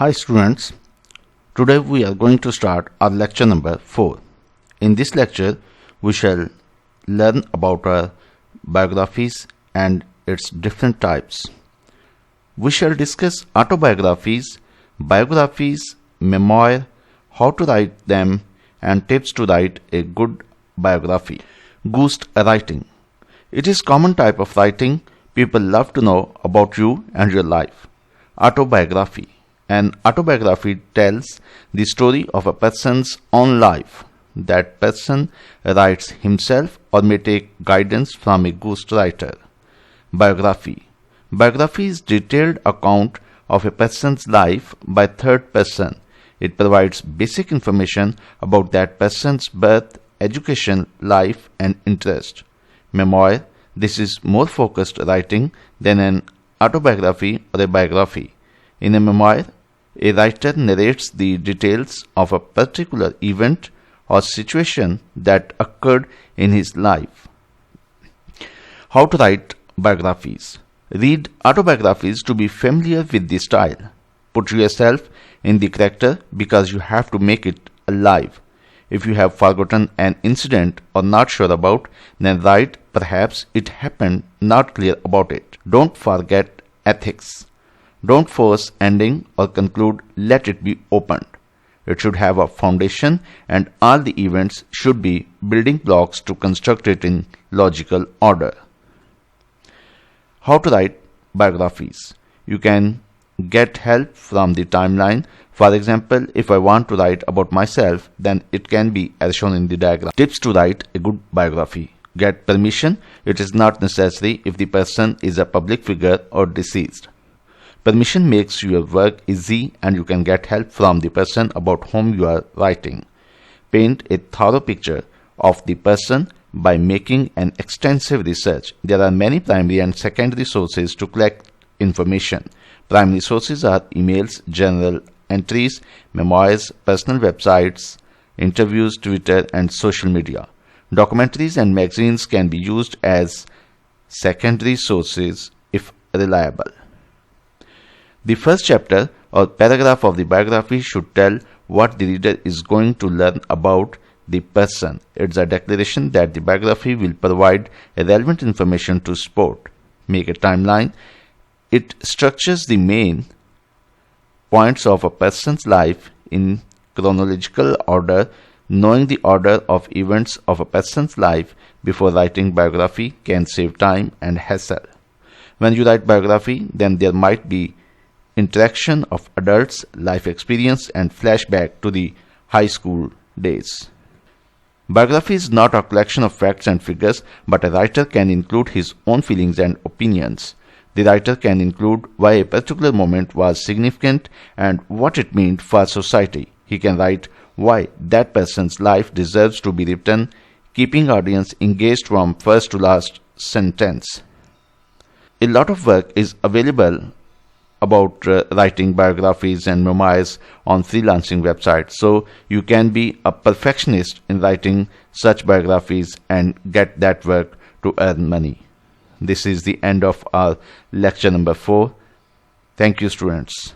Hi students, today we are going to start our lecture number 4. In this lecture, we shall learn about our biographies and its different types. We shall discuss autobiographies, biographies, memoir, how to write them, and tips to write a good biography. Ghostwriting. It is common type of writing. People love to know about you and your life. Autobiography. An autobiography tells the story of a person's own life. That person writes himself or may take guidance from a ghostwriter. Biography. Biography is detailed account of a person's life by third person. It provides basic information about that person's birth, education, life and interest. Memoir. This is more focused writing than an autobiography or a biography. In a memoir, a writer narrates the details of a particular event or situation that occurred in his life. How to write biographies. Read autobiographies to be familiar with the style. Put yourself in the character because you have to make it alive. If you have forgotten an incident or not sure about, then write perhaps it happened, not clear about it. Don't forget ethics. Don't force ending or conclude, let it be opened. It should have a foundation and all the events should be building blocks to construct it in logical order. How to write biographies. You can get help from the timeline. For example, if I want to write about myself, then it can be as shown in the diagram. Tips to write a good biography. Get permission. It is not necessary if the person is a public figure or deceased. Permission makes your work easy and you can get help from the person about whom you are writing. Paint a thorough picture of the person by making an extensive research. There are many primary and secondary sources to collect information. Primary sources are emails, journal entries, memoirs, personal websites, interviews, Twitter, and social media. Documentaries and magazines can be used as secondary sources if reliable. The first chapter or paragraph of the biography should tell what the reader is going to learn about the person. It's a declaration that the biography will provide relevant information to support. Make a timeline. It structures the main points of a person's life in chronological order. Knowing the order of events of a person's life before writing biography can save time and hassle. When you write biography, then there might be interaction of adults, life experience and flashback to the high school days. Biography is not a collection of facts and figures, but a writer can include his own feelings and opinions. The writer can include why a particular moment was significant and what it meant for society. He can write why that person's life deserves to be written, keeping audience engaged from first to last sentence. A lot of work is available about writing biographies and memoirs on freelancing websites, so you can be a perfectionist in writing such biographies and get that work to earn money. This is the end of our lecture number 4. Thank you, students.